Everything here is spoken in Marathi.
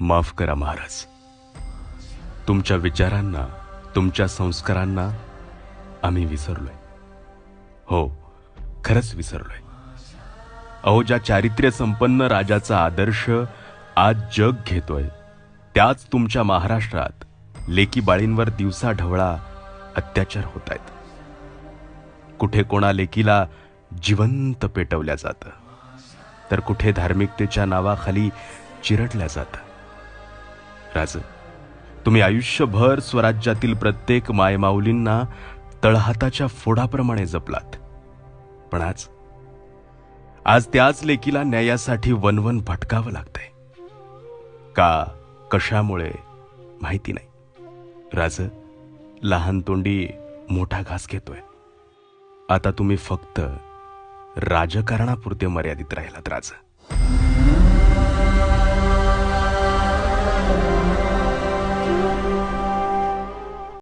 माफ करा महाराज, तुमच्या विचारांना, तुमच्या संस्कारांना आम्ही विसरलोय. हो, खरंच विसरलोय. अहो, ज्या चारित्र्य संपन्न राजाचा आदर्श आज जग घेतोय, त्याच तुमच्या महाराष्ट्रात लेकी बाळींवर दिवसा ढवळा अत्याचार होत आहेत. कुठे कोणा लेकीला जिवंत पेटवल्या जातं, तर कुठे धार्मिकतेच्या नावाखाली चिरडल्या जातं. राज, तुम्ही आयुष्यभर स्वराज्यातील प्रत्येक मायमाऊलींना तळहाताच्या फोडाप्रमाणे जपलात, पण आज त्याच लेकीला न्यायासाठी वनवन भटकावं लागतंय. का, कशामुळे माहिती नाही. राज, लहान तोंडी मोठा घास घेतोय. आता तुम्ही फक्त राजकारणापुरते मर्यादित राहिलात राज.